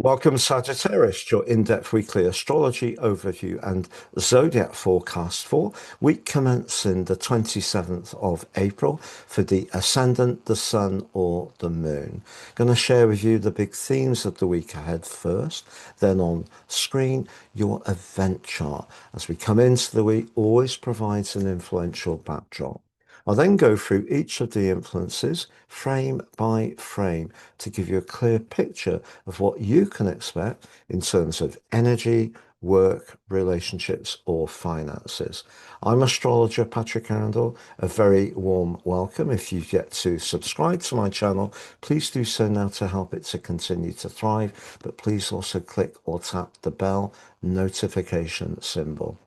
Welcome, Sagittarius, your in-depth weekly astrology overview and zodiac forecast for week commencing the 27th of April for the ascendant, the sun, or the moon. Going to share with you the big themes of the week ahead first, then on screen, your event chart. As we come into the week, always provides an influential backdrop. I'll then go through each of the influences frame by frame to give you a clear picture of what you can expect in terms of energy, work, relationships, or finances. I'm astrologer Patrick Arundel. A very warm welcome. If you've yet to subscribe to my channel, please do so now to help it to continue to thrive. But please also click or tap the bell notification symbol.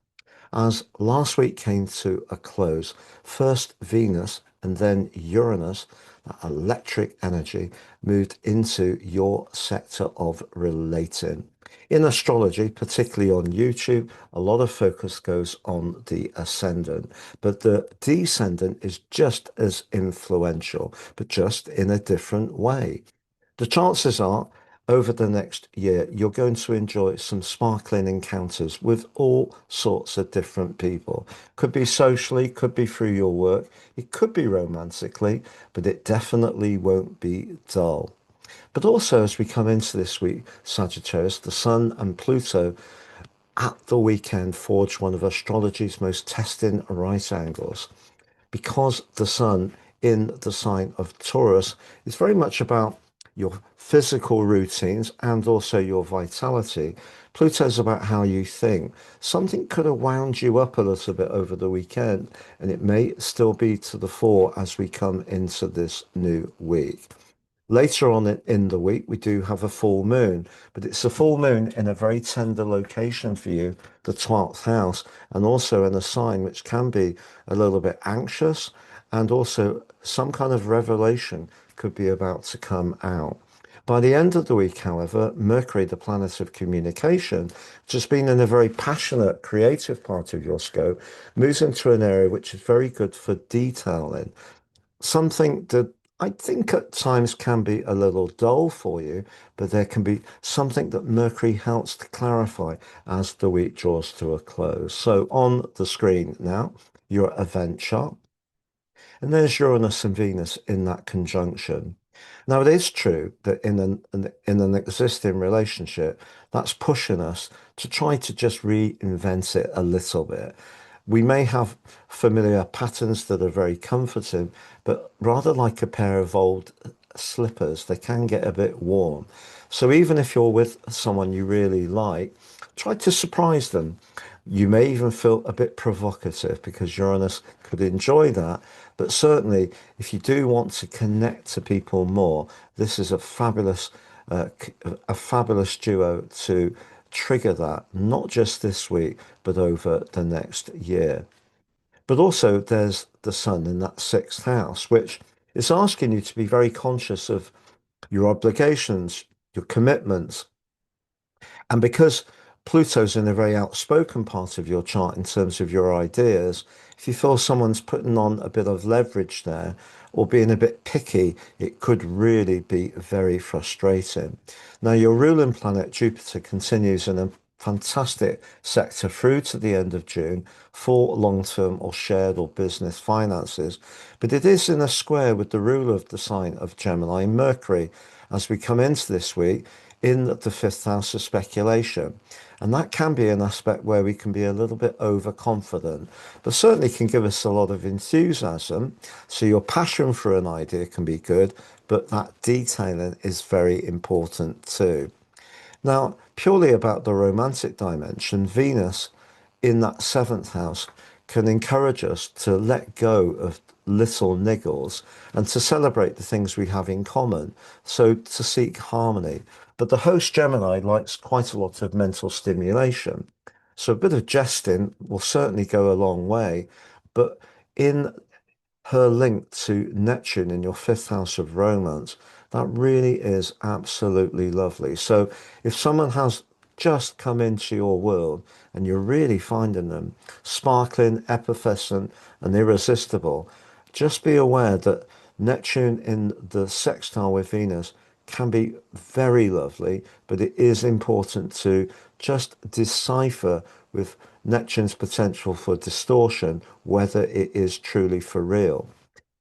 As last week came to a close, first Venus and then Uranus, that electric energy, moved into your sector of relating. In astrology, particularly on YouTube, a lot of focus goes on the ascendant, but the descendant is just as influential, but just in a different way. The chances are, over the next year, you're going to enjoy some sparkling encounters with all sorts of different people. Could be socially, could be through your work, it could be romantically, but it definitely won't be dull. But also, as we come into this week, Sagittarius, the Sun and Pluto at the weekend forge one of astrology's most testing right angles because the sun in the sign of Taurus is very much about your physical routines and also your vitality. Pluto's about how you think. Something could have wound you up a little bit over the weekend, and it may still be to the fore as we come into this new week. Later on in the week, we do have a full moon, but it's a full moon in a very tender location for you, the 12th house, and also in a sign which can be a little bit anxious, and also some kind of revelation could be about to come out. By the end of the week, however, Mercury, the planet of communication, which has been in a very passionate, creative part of your scope, moves into an area which is very good for detailing something that I think at times can be a little dull for you, but there can be something that Mercury helps to clarify as the week draws to a close. So on the screen now, your event chart, and there's Uranus and Venus in that conjunction. Now, it is true that in an existing relationship, that's pushing us to try to just reinvent it a little bit. We may have familiar patterns that are very comforting, but rather like a pair of old slippers, they can get a bit worn. So even if you're with someone you really like, try to surprise them. You may even feel a bit provocative because Uranus could enjoy that. But certainly, if you do want to connect to people more, this is a fabulous duo to trigger that, not just this week, but over the next year. But also, there's the sun in that sixth house, which is asking you to be very conscious of your obligations, your commitments, and because Pluto's in a very outspoken part of your chart in terms of your ideas, if you feel someone's putting on a bit of leverage there or being a bit picky, it could really be very frustrating. Now, your ruling planet, Jupiter, continues in a fantastic sector through to the end of June for long-term or shared or business finances, but it is in a square with the ruler of the sign of Gemini, Mercury, as we come into this week in the fifth house of speculation. And that can be an aspect where we can be a little bit overconfident, but certainly can give us a lot of enthusiasm. So your passion for an idea can be good, but that detailing is very important too. Now, purely about the romantic dimension, Venus in that seventh house can encourage us to let go of little niggles and to celebrate the things we have in common. So to seek harmony. But the host Gemini likes quite a lot of mental stimulation. So a bit of jesting will certainly go a long way. But in her link to Neptune in your fifth house of romance, that really is absolutely lovely. So if someone has just come into your world and you're really finding them sparkling, effervescent, and irresistible, just be aware that Neptune in the sextile with Venus can be very lovely, but it is important to just decipher with Neptune's potential for distortion whether it is truly for real.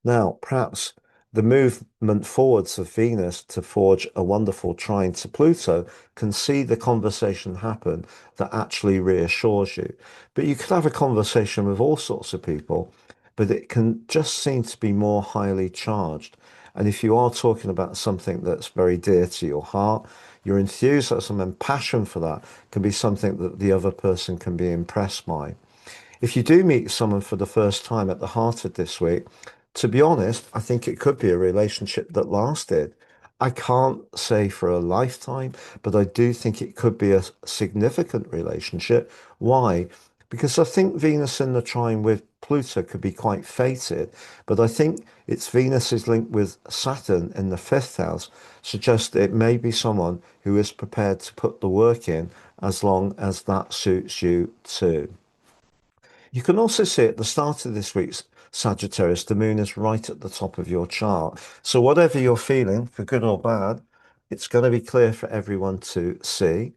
Now, perhaps the movement forwards of Venus to forge a wonderful trine to Pluto can see the conversation happen that actually reassures you. But you could have a conversation with all sorts of people, but it can just seem to be more highly charged. And if you are talking about something that's very dear to your heart, your enthusiasm and passion for that can be something that the other person can be impressed by. If you do meet someone for the first time at the heart of this week, to be honest, I think it could be a relationship that lasted. I can't say for a lifetime, but I do think it could be a significant relationship. Why? Because I think Venus in the trine with Pluto could be quite fated, but I think it's Venus's link with Saturn in the fifth house suggests it may be someone who is prepared to put the work in as long as that suits you too. You can also see at the start of this week's Sagittarius, the moon is right at the top of your chart. So whatever you're feeling, for good or bad, it's going to be clear for everyone to see.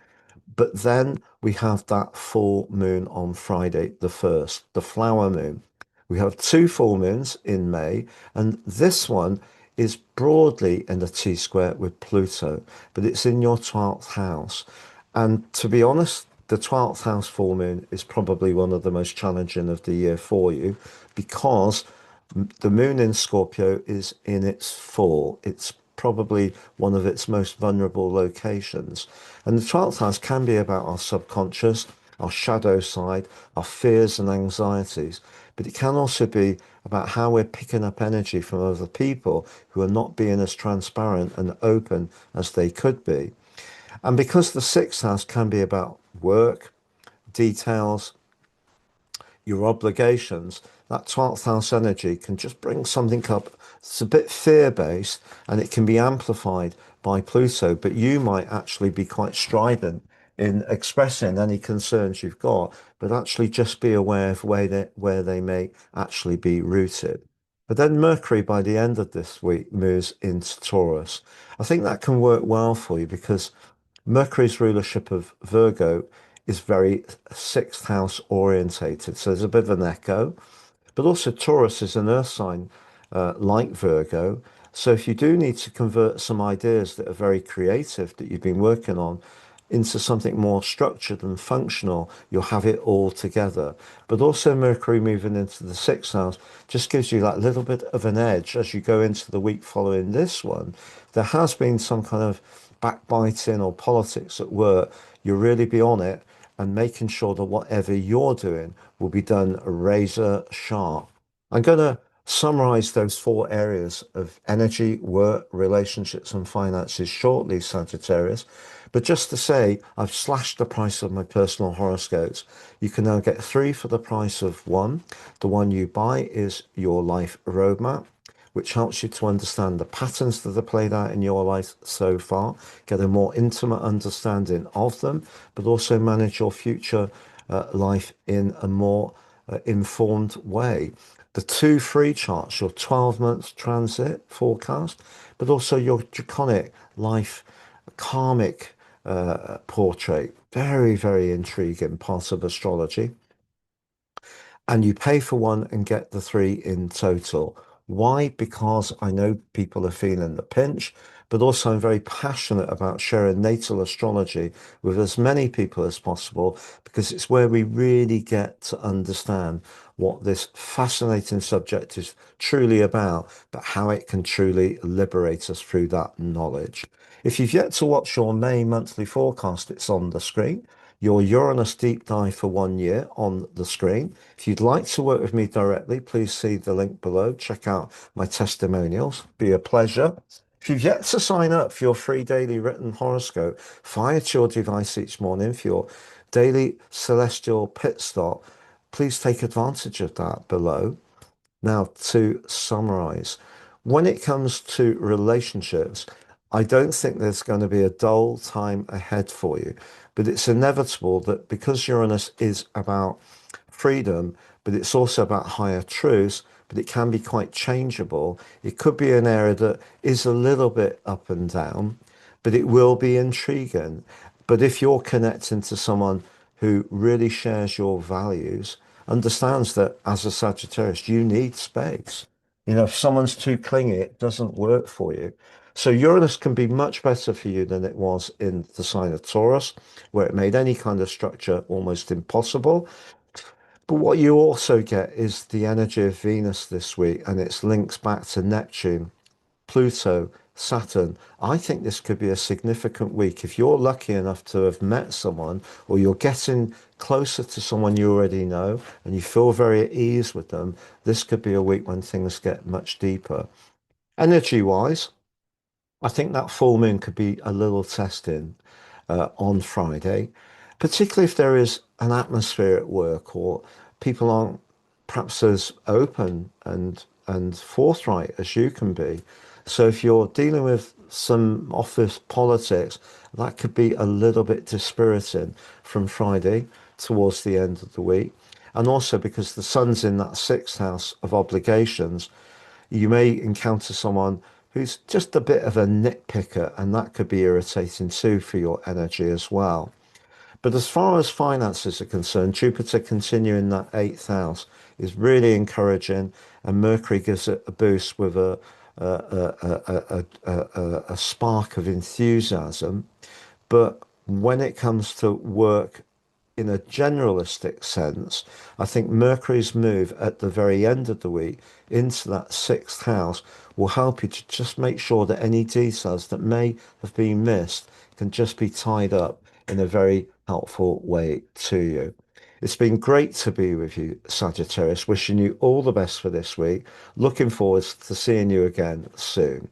But then we have that full moon on Friday, the 1st, the flower moon. We have two full moons in May, and this one is broadly in a T square with Pluto, but it's in your 12th house. And to be honest, the 12th house full moon is probably one of the most challenging of the year for you because the moon in Scorpio is in its full. It's probably one of its most vulnerable locations. And the 12th house can be about our subconscious, our shadow side, our fears and anxieties. But it can also be about how we're picking up energy from other people who are not being as transparent and open as they could be. And because the sixth house can be about work, details, your obligations, that 12th house energy can just bring something up that's a bit fear-based and it can be amplified by Pluto, but you might actually be quite strident in expressing any concerns you've got, but actually just be aware of where they may actually be rooted. But then Mercury, by the end of this week, moves into Taurus. I think that can work well for you because Mercury's rulership of Virgo is very sixth house orientated. So there's a bit of an echo, but also Taurus is an earth sign like Virgo. So if you do need to convert some ideas that are very creative that you've been working on into something more structured and functional, you'll have it all together. But also Mercury moving into the sixth house just gives you that little bit of an edge as you go into the week following this one. There has been some kind of backbiting or politics at work. You'll really be on it and making sure that whatever you're doing will be done razor sharp. I'm going to summarize those four areas of energy, work, relationships, and finances shortly, Sagittarius. But just to say, I've slashed the price of my personal horoscopes. You can now get three for the price of one. The one you buy is your life roadmap, which helps you to understand the patterns that are played out in your life so far, get a more intimate understanding of them, but also manage your future life in a more informed way. The two free charts, your 12 months transit forecast, but also your draconic life karmic portrait. Very, very intriguing part of astrology. And you pay for one and get the three in total. Why? Because I know people are feeling the pinch, but also I'm very passionate about sharing natal astrology with as many people as possible because it's where we really get to understand what this fascinating subject is truly about, but how it can truly liberate us through that knowledge. If you've yet to watch your May monthly forecast, it's on the screen. Your Uranus deep dive for 1 year on the screen. If you'd like to work with me directly, please see the link below. Check out my testimonials. Be a pleasure. If you've yet to sign up for your free daily written horoscope, fire to your device each morning for your daily celestial pit stop, please take advantage of that below. Now, to summarize, when it comes to relationships, I don't think there's going to be a dull time ahead for you, but it's inevitable that because Uranus is about freedom, but it's also about higher truths, but it can be quite changeable. It could be an area that is a little bit up and down, but it will be intriguing. But if you're connecting to someone who really shares your values, understands that as a Sagittarius, you need space. You know, if someone's too clingy, it doesn't work for you. So Uranus can be much better for you than it was in the sign of Taurus, where it made any kind of structure almost impossible. But what you also get is the energy of Venus this week, and its links back to Neptune, Pluto, Saturn. I think this could be a significant week. If you're lucky enough to have met someone, or you're getting closer to someone you already know and you feel very at ease with them, this could be a week when things get much deeper. Energy wise, I think that full moon could be a little testing on Friday, particularly if there is an atmosphere at work or people aren't perhaps as open and forthright as you can be. So if you're dealing with some office politics, that could be a little bit dispiriting from Friday towards the end of the week. And also because the sun's in that sixth house of obligations, you may encounter someone who's just a bit of a nitpicker, and that could be irritating too for your energy as well. But as far as finances are concerned, Jupiter continuing that eighth house is really encouraging, and Mercury gives it a boost with a spark of enthusiasm. But when it comes to work in a generalistic sense, I think Mercury's move at the very end of the week into that sixth house will help you to just make sure that any details that may have been missed can just be tied up in a very helpful way to you. It's been great to be with you, Sagittarius. Wishing you all the best for this week. Looking forward to seeing you again soon.